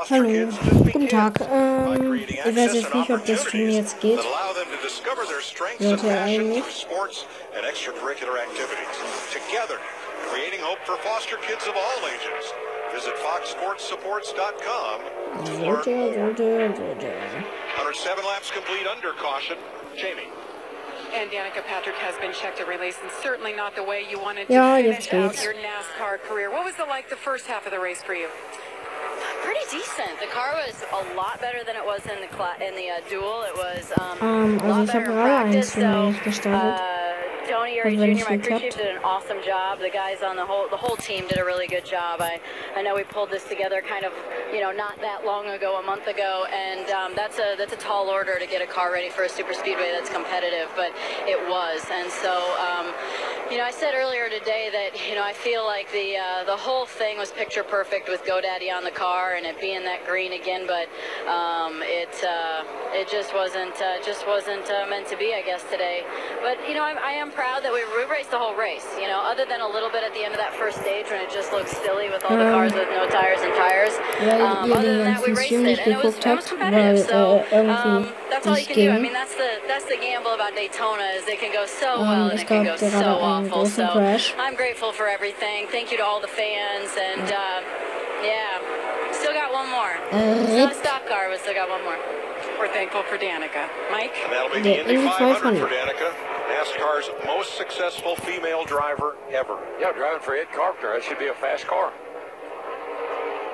Hallo, guten Tag. Ich weiß jetzt nicht, ob das Stream jetzt geht. Sollte er eigentlich. Sollte. 107 laps complete under caution. Jamie. And Danica Patrick has been checked at release, and certainly not the way you wanted to finish out your NASCAR career. What was it like the first half of the race for you? Pretty decent. The car was a lot better than it was in the duel. It was a also lot better in practice. So, Tony Jr., my crew chief, did an awesome job. The guys on the whole team did a really good job. I know we pulled this together kind of, not that long ago, a month ago, and that's a tall order to get a car ready for a super speedway that's competitive, but it was. And so, I said earlier today that I feel like the whole thing was picture perfect with GoDaddy on the car and it being that green again, but it just wasn't meant to be, I guess, today. But I am proud that we raced the whole race. Other than a little bit at the end of that first stage when it just looked silly with all the cars with no tires and tires. Other than that, we raced it, and it was competitive. So that's all you can do. I mean, that's the gamble about Daytona, is it can go so well and it can go so awful. So I'm grateful for everything. Thank you to all the fans, and still got one more. It's not a stock car, but still got one more. We're thankful for Danica. Mike? And that'll be the Indy 500 for Danica. NASCAR's most successful female driver ever. Yeah, driving for Ed Carpenter. That should be a fast car.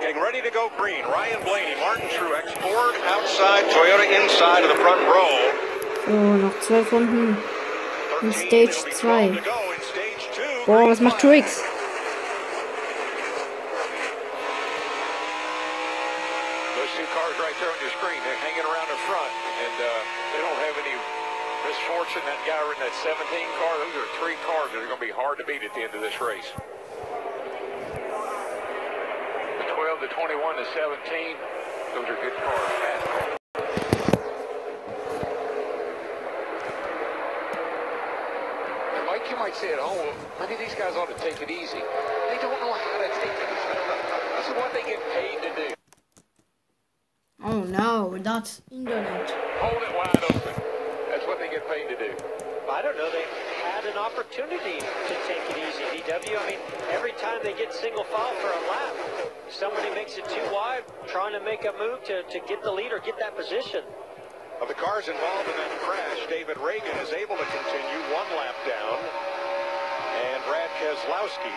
Getting ready to go green. Ryan Blaney, Martin Truex, Ford outside, Toyota inside of the front row. So, noch 12 Runden in Stage 2. Boah, was macht Truex? Those two cars right there on your screen, they're hanging around the front, and they don't have any misfortune. That guy in that 17 car, those are three cars that are going to be hard to beat at the end of this race. The 12, the 21, the 17, those are good cars, fast cars. And Mike, you might say at home, maybe these guys ought to take it easy. They don't know how to take it easy. This is what they get paid to do. Oh no, that's internet. Hold it wide open. That's what they get paid to do. I don't know. They had an opportunity to take it easy, DW. I mean, every time they get single file for a lap, somebody makes it too wide, trying to make a move to get the lead or get that position. Of the cars involved in that crash, David Reagan is able to continue one lap down. And Brad Keselowski.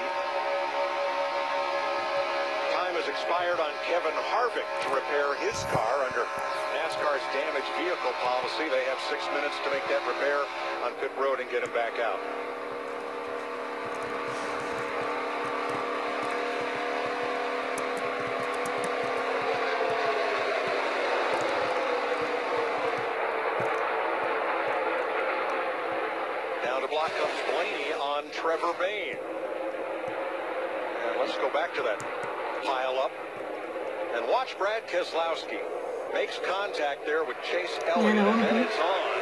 Time has expired on Kevin Harvick to repair his car under NASCAR's damaged vehicle policy. They have 6 minutes to make that repair on pit road and get him back out. Down to block comes Blaney on Trevor Bayne. And let's go back to that pile up and watch Brad Keselowski. Makes contact there with Chase Elliott, and then it's on.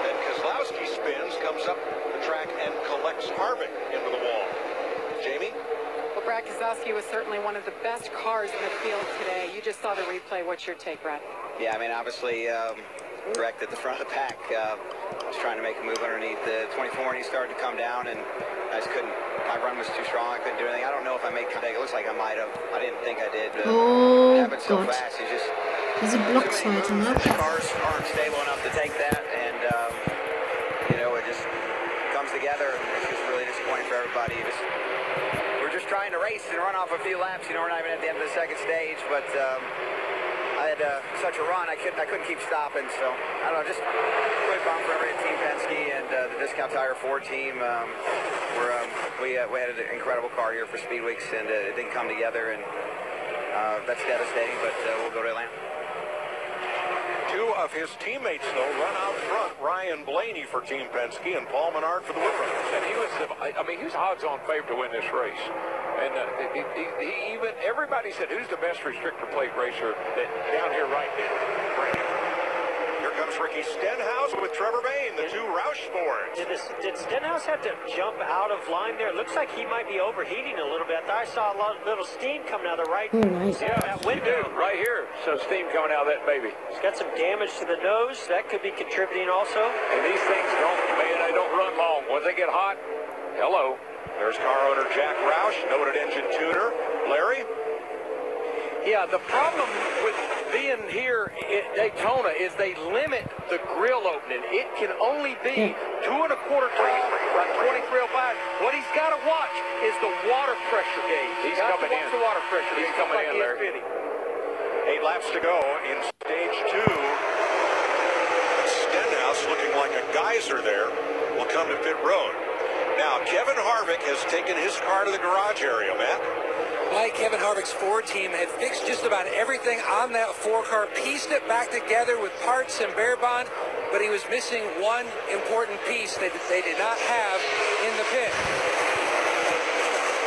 Then Keselowski spins, comes up the track, and collects Harvick into the wall. Jamie? Well, Brad Keselowski was certainly one of the best cars in the field today. You just saw the replay. What's your take, Brad? Yeah, I mean, obviously, wrecked at the front of the pack. Was trying to make a move underneath the 24, and he started to come down, and I just couldn't. My run was too strong. I couldn't do anything. I don't know if I made contact. It looks like I might have. I didn't think I did. Oh, it happened so fast. He's just. Diese Blockseite, ne? The cars aren't stable enough to take that, and it just comes together, and it's just really disappointing for everybody. We're just trying to race and run off a few laps. We're not even at the end of the second stage, but I had such a run, I couldn't keep stopping. So I don't know, just quick bump for every Team Penske and the Discount Tire 4 team. We had an incredible car here for Speed Weeks, and it didn't come together, and that's devastating. But we'll go to Atlanta. Two of his teammates, though, run out front. Ryan Blaney for Team Penske and Paul Menard for the Woodrunners. And he was odds-on favorite to win this race. And even everybody said, who's the best restrictor plate racer down here right now? Here comes comes Ricky Stenhouse with Trevor Bayne, the two Roush Fords. Did Stenhouse have to jump out of line there? It looks like he might be overheating a little bit. I saw a little steam coming out of the right Nice. side of that window. Right here, some steam coming out of that baby. He's got some damage to the nose. That could be contributing also. And these things they don't run long. Once they get hot, hello. There's car owner Jack Roush, noted engine tuner. Larry? Yeah, the problem with being here at Daytona is they limit the grill opening. It can only be 2 1/4 tall, like 2305. What he's got to watch is the water pressure gauge. He's coming in. The water pressure He's gauge. coming in, Larry. 8 laps to go in stage 2. Stenhouse looking like a geyser there will come to pit road. Now, Kevin Harvick has taken his car to the garage area, Matt. Mike, Kevin Harvick's Ford team had fixed just about everything on that 4-car, pieced it back together with parts and bare bond, but he was missing one important piece that they did not have in the pit.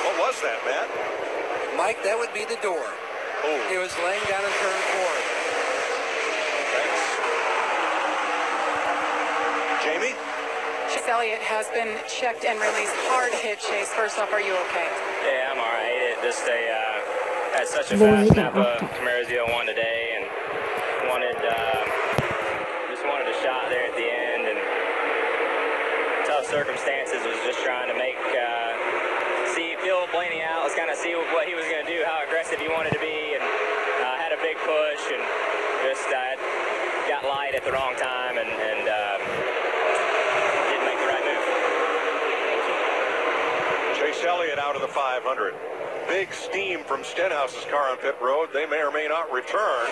What was that, Matt? Mike, that would be the door. Oh. It was laying down in turn 4. Thanks. Jamie? Chase Elliott has been checked and released. Hard hit, Chase. First off, are you okay? Yeah, I'm all right. Just had such a fast Napa Camaro Z01 today, and just wanted a shot there at the end, and tough circumstances. Was just trying to feel Blaney out. Was kind of see what he was going to do, how aggressive he wanted to be, and had a big push, and just got light at the wrong time, and didn't make the right move. Chase Elliott out of the 500. Big steam from Stenhouse's car on pit road. They may or may not return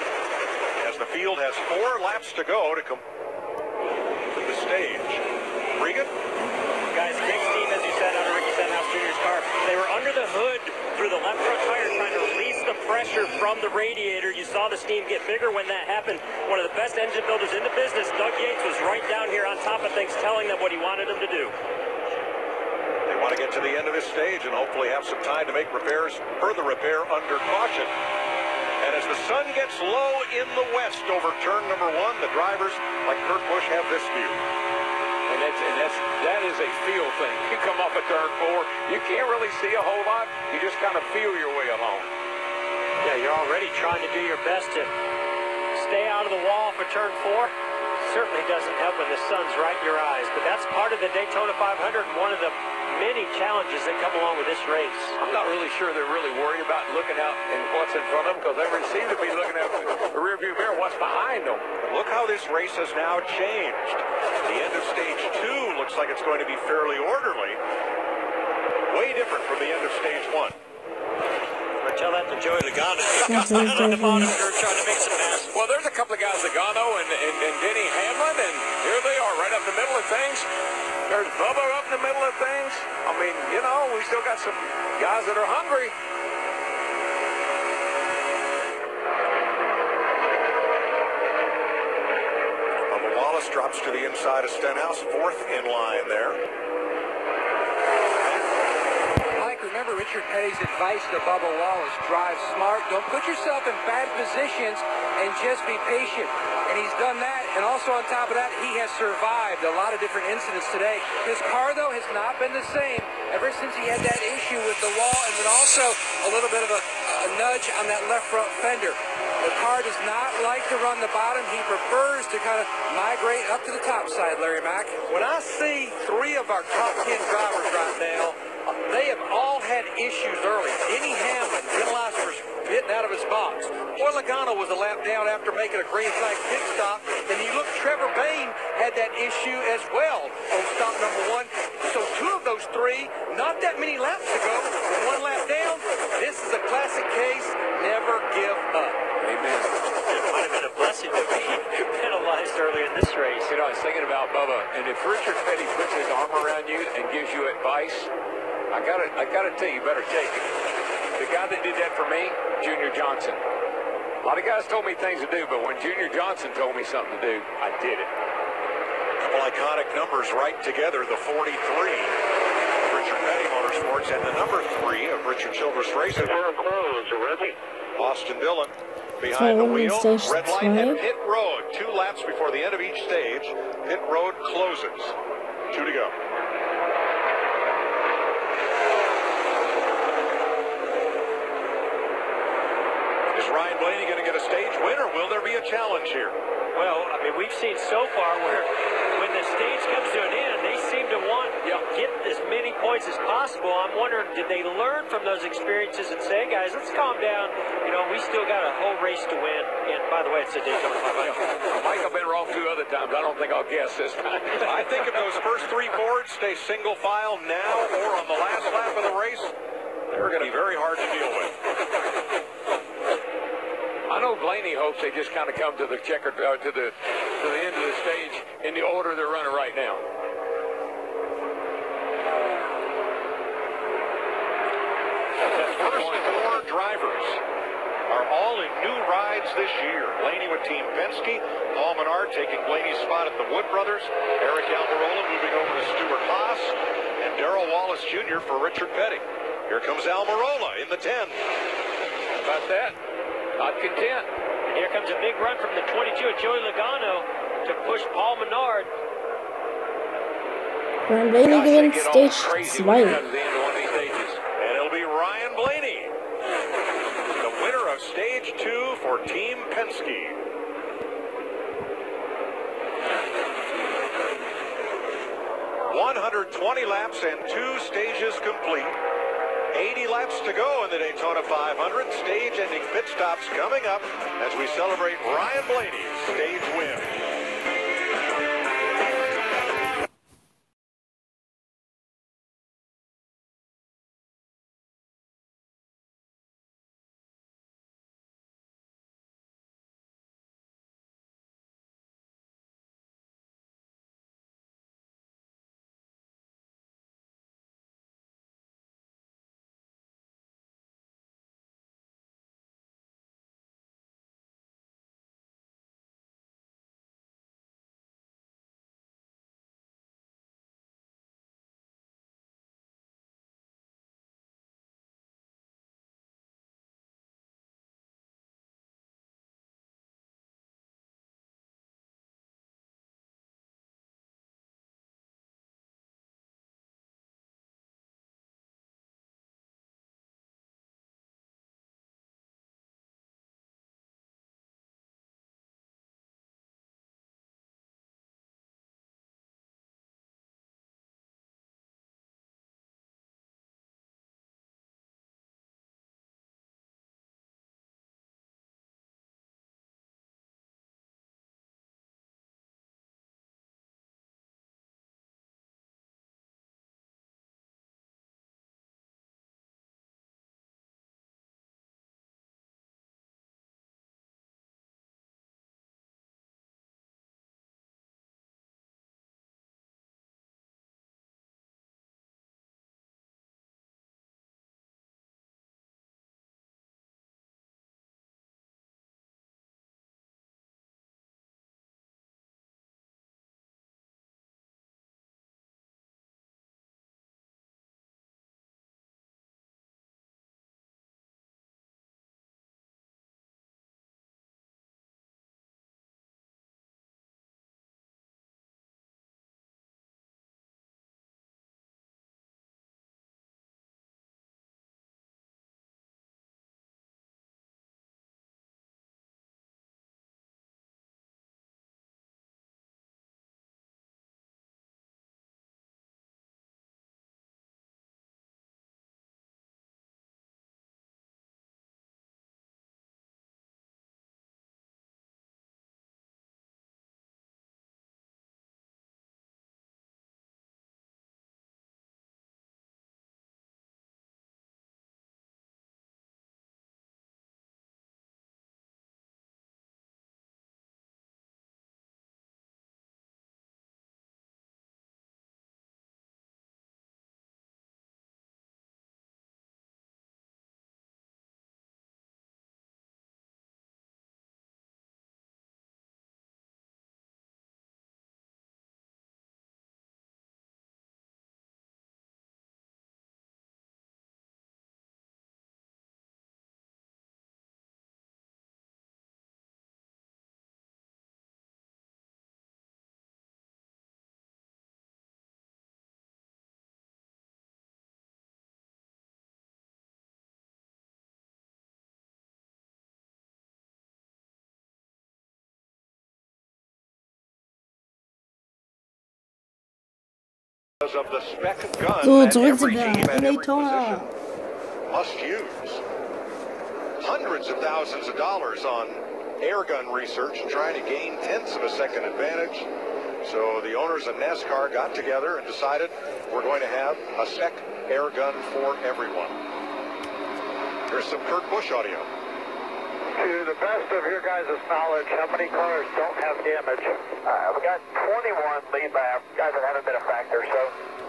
as the field has 4 laps to go to complete the stage. Regan? Guys, big steam, as you said, out of Ricky Stenhouse Jr.'s car. They were under the hood through the left front tire trying to release the pressure from the radiator. You saw the steam get bigger when that happened. One of the best engine builders in the business, Doug Yates, was right down here on top of things, telling them what he wanted them to do. They want to get to the end of this stage and hopefully have some time to make further repair under caution. And as the sun gets low in the west over turn number 1, the drivers, like Kurt Busch, have this view. And that is a feel thing. You come up at turn 4, you can't really see a whole lot. You just kind of feel your way along. Yeah, you're already trying to do your best to stay out of the wall for turn 4. Certainly doesn't help when the sun's right in your eyes, but that's part of the Daytona 500 and one of the many challenges that come along with this race. I'm not really sure they're really worried about looking out and what's in front of them, because they seem to be looking at the rearview mirror, what's behind them. Look how this race has now changed. The end of stage 2 looks like it's going to be fairly orderly. Way different from the end of stage 1. I tell that to Joey Logano. On the monitor trying to make some passes. Well, there's a couple of guys, Logano and Denny Hamlin, and here they are right up the middle of things. There's Bubba up in the middle of things. I mean, you know, we still got some guys that are hungry. Bubba Wallace drops to the inside of Stenhouse, 4th in line there. Remember Richard Petty's advice to Bubba Wallace: drive smart, don't put yourself in bad positions, and just be patient. And he's done that, and also on top of that, he has survived a lot of different incidents today. His car, though, has not been the same ever since he had that issue with the wall, and then also a little bit of a nudge on that left front fender. The car does not like to run the bottom. He prefers to kind of migrate up to the top side, Larry Mack. When I see 3 of our top 10 drivers right now, they have all had issues early. Denny Hamlin penalized for getting out of his box. Boy, Logano was a lap down after making a green flag pit stop. And you look, Trevor Bayne had that issue as well on stop number 1. So 2 of those 3, not that many laps ago, 1 lap down. This is a classic case. Never give up. Amen. It might have been a blessing to be penalized early in this race. You know, I was thinking about Bubba, and if Richard Petty puts his arm around you and gives you advice, I gotta tell you, better take it. The guy that did that for me, Junior Johnson. A lot of guys told me things to do, but when Junior Johnson told me something to do, I did it. A couple iconic numbers right together, the 43 of Richard Petty Motorsports and the number 3 of Richard Childress Racing. Austin Dillon. behind the Runden in wheel. Stage Red light and 2. pit road. 2 laps before the end of each stage. Pit road closes. 2 to go. Is Ryan Blaney going to get a stage win, or will there be a challenge here? Well, I mean, we've seen so far where when the stage comes to an end, they seem to want to get as many points as possible. I'm wondering, did they learn from those experiences and say, hey, guys, let's calm down. You know, we still got a whole race to win. And by the way, it's a Daytona 500. Mike, I've been wrong 2 other times. I don't think I'll guess this time. I think if those first 3 boards stay single file now or on the last lap of the race, they're going to be very hard to deal with. I know Blaney hopes they just kind of come to the checker to the end of the stage in the order they're running right now. The first 4 drivers are all in new rides this year. Blaney with Team Penske, Paul Menard taking Blaney's spot at the Wood Brothers, Eric Almirola moving over to Stuart Haas, and Darrell Wallace Jr. for Richard Petty. Here comes Almirola in the 10. How about that? Not content. And here comes a big run from the 22 of Joey Logano to push Paul Menard. Ryan Blaney gewinnt Stage 2. And it'll be Ryan Blaney, the winner of Stage 2 for Team Penske. ...120 laps and 2 stages complete. 80 laps to go in the Daytona 500. Stage-ending pit stops coming up as we celebrate Ryan Blaney's stage win. because of the spec gun So, that zurück every sind wir team at in every Daytona. position must use. Hundreds of thousands of dollars on air gun research and trying to gain tenths of a second advantage. So the owners of NASCAR got together and decided we're going to have a spec air gun for everyone. Here's some Kurt Busch audio. To the best of your guys' knowledge, how many cars don't have damage? We got 21 lead lap guys that haven't been a factor. So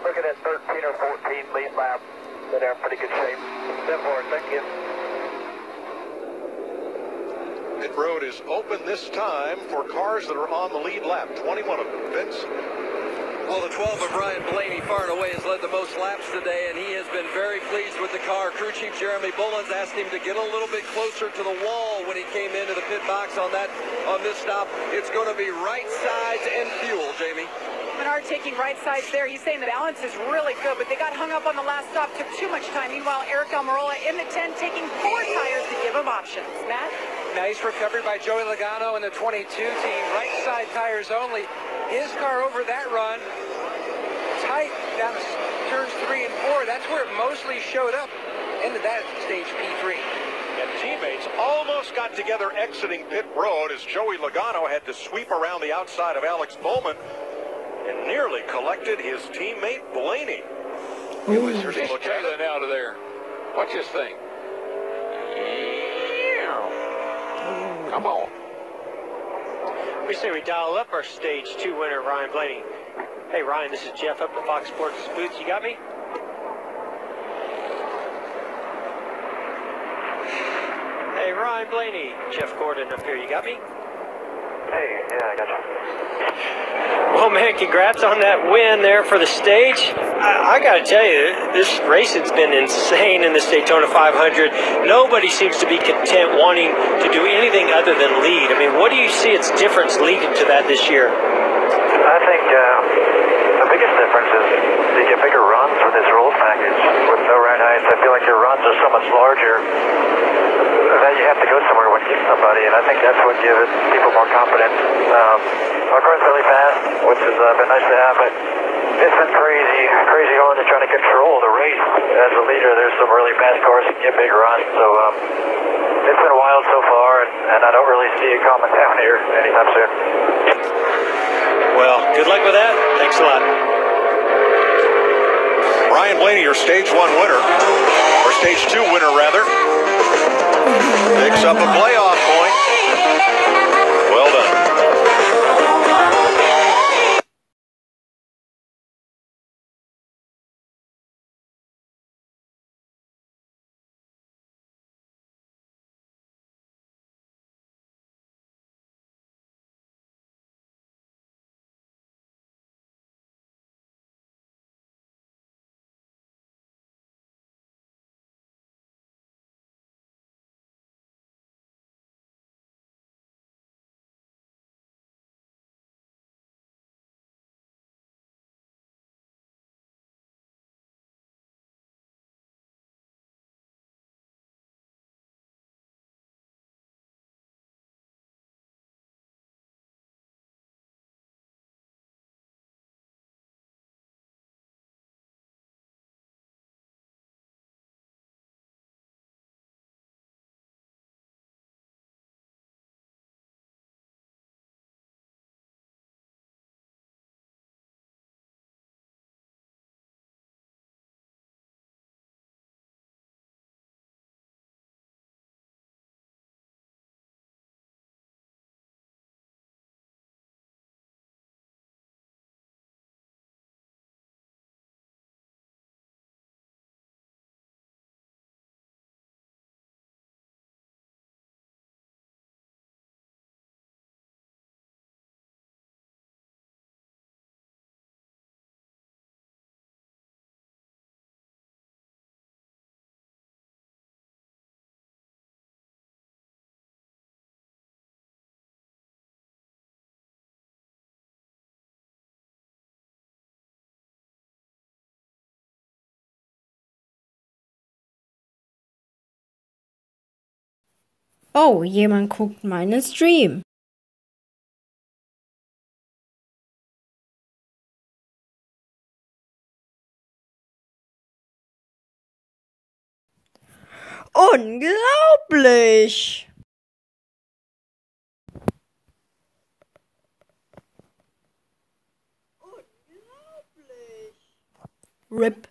looking at 13 or 14 lead lap, they're in pretty good shape. Simple, thank you. Pit road is open this time for cars that are on the lead lap. 21 of them. Vince? Well, the 12 of Ryan Blaney far and away has led the most laps today, and he has been very pleased with the car. Crew Chief Jeremy Bullins asked him to get a little bit closer to the wall when he came into the pit box on this stop. It's going to be right sides and fuel, Jamie. Menard taking right sides there. He's saying the balance is really good, but they got hung up on the last stop, took too much time. Meanwhile, Eric Almirola in the 10 taking 4 tires to give him options. Matt? Nice recovery by Joey Logano and the 22 team. Right side tires only. His car over that run, tight down to turns 3 and 4. That's where it mostly showed up into that stage P3. And teammates almost got together exiting pit road as Joey Logano had to sweep around the outside of Alex Bowman and nearly collected his teammate Blaney. It was just trailing out of there. Watch this thing. Come on. We say we dial up our stage 2 winner, Ryan Blaney. Hey, Ryan, this is Jeff up at Fox Sports Boots. You got me? Hey, Ryan Blaney. Jeff Gordon up here. You got me? Hey, yeah, I got you. Well, man, congrats on that win there for the stage. I got to tell you, this racing's been insane in this Daytona 500. Nobody seems to be content wanting to do anything other than lead. I mean, what do you see its difference leading to that this year? I think the biggest difference is you get bigger runs with this rules package. With no ride heights, I feel like your runs are so much larger that you have to go somewhere when you get somebody, and I think that's what gives people more confidence. Our car's really fast, which has been nice to have, but it's been crazy hard to try to control the race. As a leader, there's some really fast cars that get big runs, so it's been wild so far, and I don't really see it calming down here anytime soon. Well, good luck with that. Thanks a lot. Ryan Blaney, your stage 1 winner, or stage 2 winner rather, picks up a playoff point. Well done. Oh, jemand guckt meinen Stream. Unglaublich! RIP.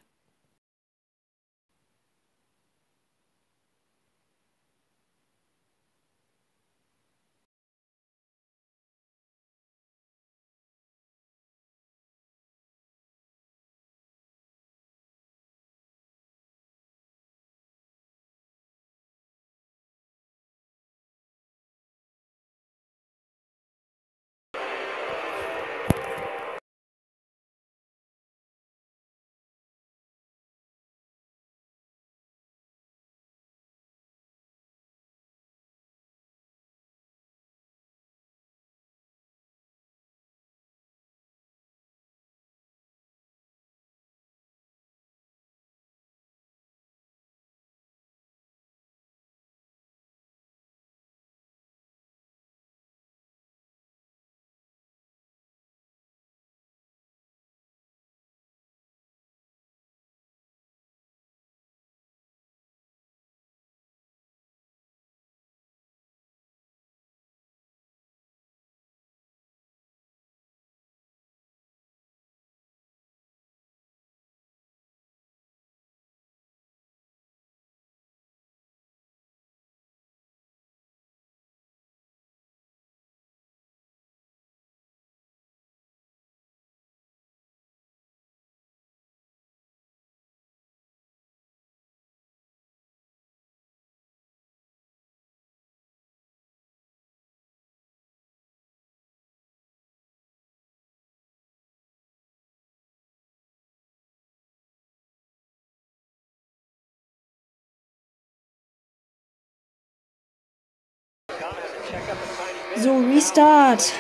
So, Restart.